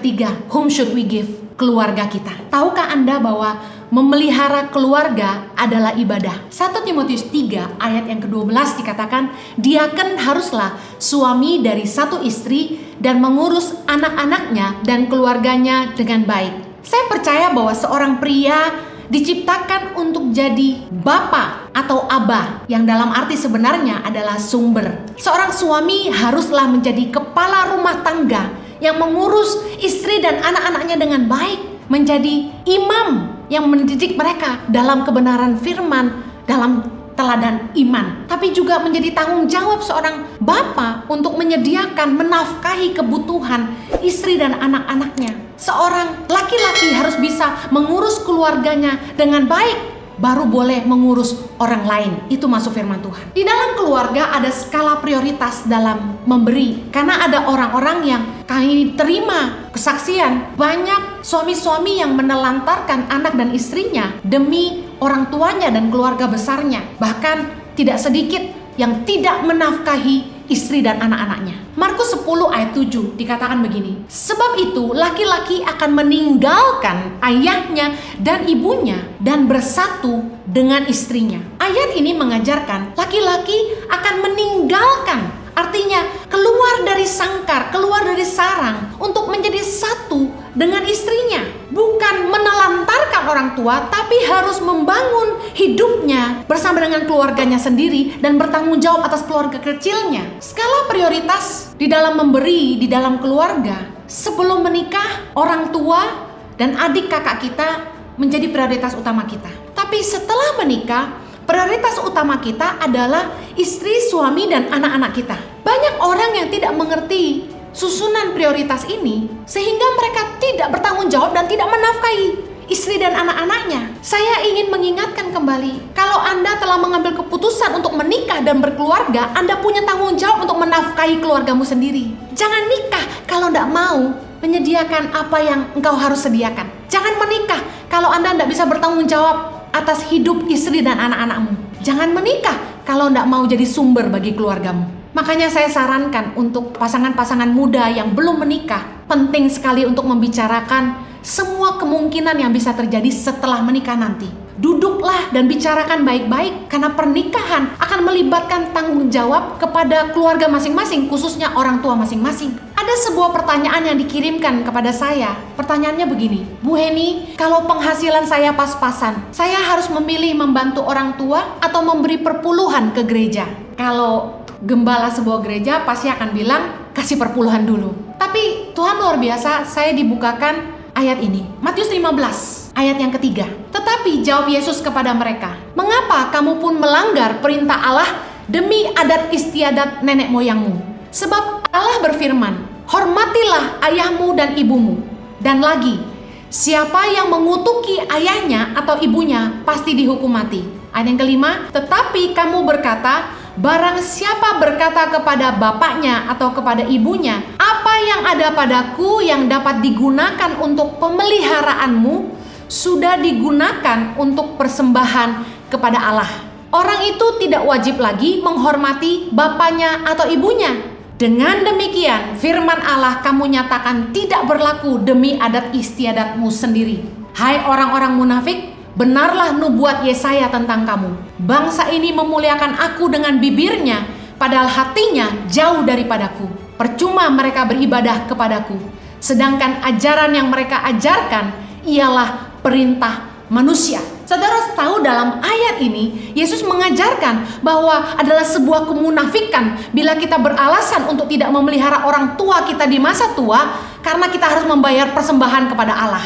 ketiga, whom should we give? Keluarga kita. Tahukah Anda bahwa memelihara keluarga adalah ibadah? 1 Timotius 3 ayat yang ke-12 dikatakan, diaken haruslah suami dari satu istri dan mengurus anak-anaknya dan keluarganya dengan baik. Saya percaya bahwa seorang pria diciptakan untuk jadi bapa atau abah, yang dalam arti sebenarnya adalah sumber. Seorang suami haruslah menjadi kepala rumah tangga yang mengurus istri dan anak-anaknya dengan baik, menjadi imam yang mendidik mereka dalam kebenaran firman, dalam teladan iman. Tapi juga menjadi tanggung jawab seorang bapa untuk menyediakan, menafkahi kebutuhan istri dan anak-anaknya. Seorang laki-laki harus bisa mengurus keluarganya dengan baik, baru boleh mengurus orang lain. Itu masuk firman Tuhan. Di dalam keluarga ada skala prioritas dalam memberi. Karena ada orang-orang yang kami terima kesaksian, banyak suami-suami yang menelantarkan anak dan istrinya demi orang tuanya dan keluarga besarnya. Bahkan tidak sedikit yang tidak menafkahi istri dan anak-anaknya. Markus 10 ayat 7 dikatakan begini, sebab itu laki-laki akan meninggalkan ayahnya dan ibunya dan bersatu dengan istrinya. Ayat ini mengajarkan laki-laki akan meninggalkan, artinya keluar dari sangkar, keluar dari sarang untuk menjadi satu dengan istrinya. Bukan menelantarkan orang tua, tapi harus membangun hidupnya bersama dengan keluarganya sendiri dan bertanggung jawab atas keluarga kecilnya. Skala prioritas di dalam memberi, di dalam keluarga. Sebelum menikah, orang tua dan adik kakak kita menjadi prioritas utama kita. Tapi setelah menikah, prioritas utama kita adalah istri, suami, dan anak-anak kita. Banyak orang yang tidak mengerti susunan prioritas ini, sehingga mereka tidak bertanggung jawab dan tidak menafkahi istri dan anak-anaknya. Saya ingin mengingatkan kembali, kalau Anda telah mengambil keputusan untuk menikah dan berkeluarga, Anda punya tanggung jawab untuk menafkahi keluargamu sendiri. Jangan nikah kalau tidak mau menyediakan apa yang engkau harus sediakan. Jangan menikah kalau Anda tidak bisa bertanggung jawab atas hidup istri dan anak-anakmu. Jangan menikah kalau tidak mau jadi sumber bagi keluargamu. Makanya saya sarankan untuk pasangan-pasangan muda yang belum menikah, penting sekali untuk membicarakan semua kemungkinan yang bisa terjadi setelah menikah nanti. Duduklah dan bicarakan baik-baik, karena pernikahan akan melibatkan tanggung jawab kepada keluarga masing-masing, khususnya orang tua masing-masing. Ada sebuah pertanyaan yang dikirimkan kepada saya. Pertanyaannya begini, Bu Heni, kalau penghasilan saya pas-pasan, saya harus memilih membantu orang tua atau memberi perpuluhan ke gereja? Kalau gembala sebuah gereja pasti akan bilang, kasih perpuluhan dulu. Tapi Tuhan luar biasa, saya dibukakan ayat ini. Matius 15, ayat yang ketiga. Tetapi jawab Yesus kepada mereka, mengapa kamu pun melanggar perintah Allah demi adat istiadat nenek moyangmu? Sebab Allah berfirman, hormatilah ayahmu dan ibumu. Dan lagi, siapa yang mengutuki ayahnya atau ibunya pasti dihukum mati. Ayat yang kelima, tetapi kamu berkata, barang siapa berkata kepada bapaknya atau kepada ibunya, apa yang ada padaku yang dapat digunakan untuk pemeliharaanmu, sudah digunakan untuk persembahan kepada Allah. Orang itu tidak wajib lagi menghormati bapaknya atau ibunya. Dengan demikian, firman Allah kamu nyatakan tidak berlaku demi adat istiadatmu sendiri. Hai orang-orang munafik, benarlah nubuat Yesaya tentang kamu. Bangsa ini memuliakan aku dengan bibirnya, padahal hatinya jauh daripadaku. Percuma mereka beribadah kepadaku, sedangkan ajaran yang mereka ajarkan ialah perintah manusia. Saudara tahu dalam ayat ini, Yesus mengajarkan bahwa adalah sebuah kemunafikan bila kita beralasan untuk tidak memelihara orang tua kita di masa tua, karena kita harus membayar persembahan kepada Allah.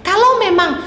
Kalau memang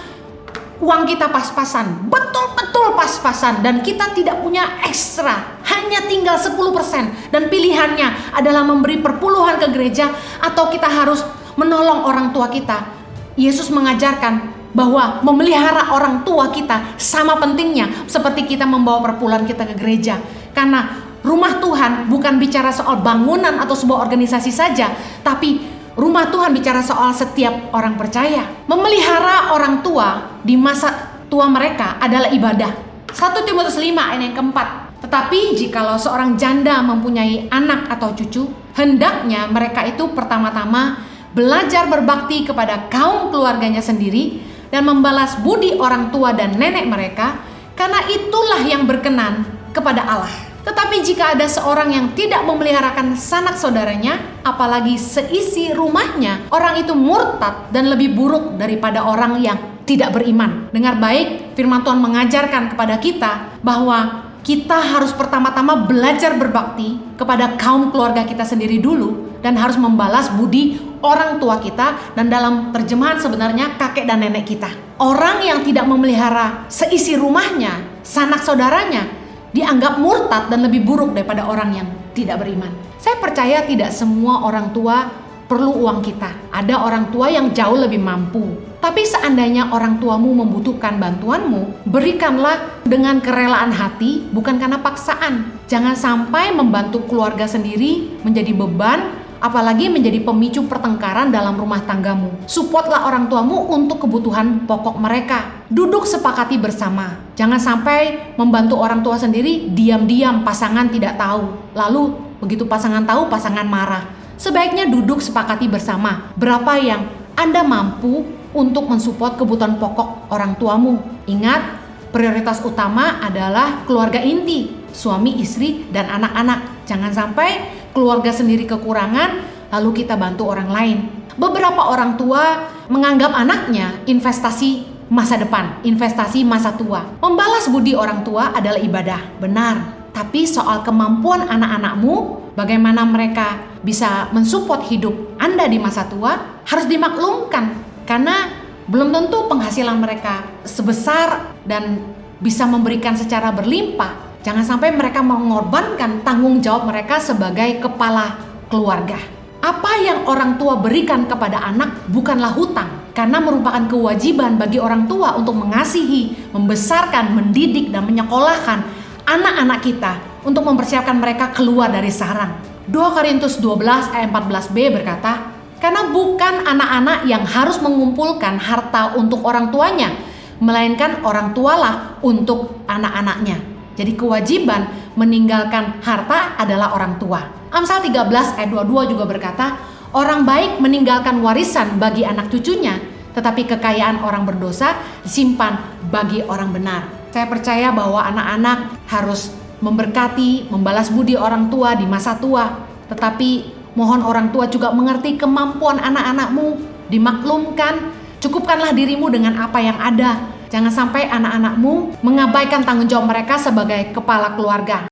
uang kita pas-pasan, betul-betul pas-pasan, dan kita tidak punya ekstra, hanya tinggal 10%, dan pilihannya adalah memberi perpuluhan ke gereja atau kita harus menolong orang tua kita, Yesus mengajarkan bahwa memelihara orang tua kita sama pentingnya seperti kita membawa perpuluhan kita ke gereja. Karena rumah Tuhan bukan bicara soal bangunan atau sebuah organisasi saja, tapi rumah Tuhan bicara soal setiap orang percaya. Memelihara orang tua di masa tua mereka adalah ibadah. 1 Timotius 5 ayat yang keempat. Tetapi jikalau seorang janda mempunyai anak atau cucu, hendaknya mereka itu pertama-tama belajar berbakti kepada kaum keluarganya sendiri, dan membalas budi orang tua dan nenek mereka, karena itulah yang berkenan kepada Allah. Tetapi jika ada seorang yang tidak memeliharakan sanak saudaranya, apalagi seisi rumahnya, orang itu murtad dan lebih buruk daripada orang yang tidak beriman. Dengar baik, firman Tuhan mengajarkan kepada kita bahwa kita harus pertama-tama belajar berbakti kepada kaum keluarga kita sendiri dulu, dan harus membalas budi orang tua kita, dan dalam terjemahan sebenarnya kakek dan nenek kita. Orang yang tidak memelihara seisi rumahnya, sanak saudaranya, dianggap murtad dan lebih buruk daripada orang yang tidak beriman. Saya percaya tidak semua orang tua perlu uang kita. Ada orang tua yang jauh lebih mampu. Tapi seandainya orang tuamu membutuhkan bantuanmu, berikanlah dengan kerelaan hati, bukan karena paksaan. Jangan sampai membantu keluarga sendiri menjadi beban, apalagi menjadi pemicu pertengkaran dalam rumah tanggamu. Supportlah orang tuamu untuk kebutuhan pokok mereka. Duduk sepakati bersama. Jangan sampai membantu orang tua sendiri, diam-diam pasangan tidak tahu. Lalu begitu pasangan tahu, pasangan marah. Sebaiknya duduk sepakati bersama. Berapa yang Anda mampu untuk mensupport kebutuhan pokok orang tuamu. Ingat, prioritas utama adalah keluarga inti, suami, istri, dan anak-anak. Jangan sampai keluarga sendiri kekurangan, lalu kita bantu orang lain. Beberapa orang tua menganggap anaknya investasi masa depan, investasi masa tua. Membalas budi orang tua adalah ibadah, benar. Tapi soal kemampuan anak-anakmu, bagaimana mereka bisa mensupport hidup Anda di masa tua, harus dimaklumkan. Karena belum tentu penghasilan mereka sebesar dan bisa memberikan secara berlimpah. Jangan sampai mereka mengorbankan tanggung jawab mereka sebagai kepala keluarga. Apa yang orang tua berikan kepada anak bukanlah hutang, karena merupakan kewajiban bagi orang tua untuk mengasihi, membesarkan, mendidik, dan menyekolahkan anak-anak kita untuk mempersiapkan mereka keluar dari sarang. 2 Korintus 12 ayat 14b berkata, karena bukan anak-anak yang harus mengumpulkan harta untuk orang tuanya, melainkan orang tualah untuk anak-anaknya. Jadi kewajiban meninggalkan harta adalah orang tua. Amsal 13 ayat 22 juga berkata, orang baik meninggalkan warisan bagi anak cucunya, tetapi kekayaan orang berdosa disimpan bagi orang benar. Saya percaya bahwa anak-anak harus memberkati, membalas budi orang tua di masa tua. Tetapi mohon orang tua juga mengerti kemampuan anak-anakmu, dimaklumkan, cukupkanlah dirimu dengan apa yang ada. Jangan sampai anak-anakmu mengabaikan tanggung jawab mereka sebagai kepala keluarga.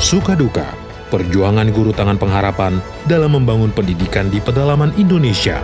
Suka duka, perjuangan guru tangan pengharapan dalam membangun pendidikan di pedalaman Indonesia.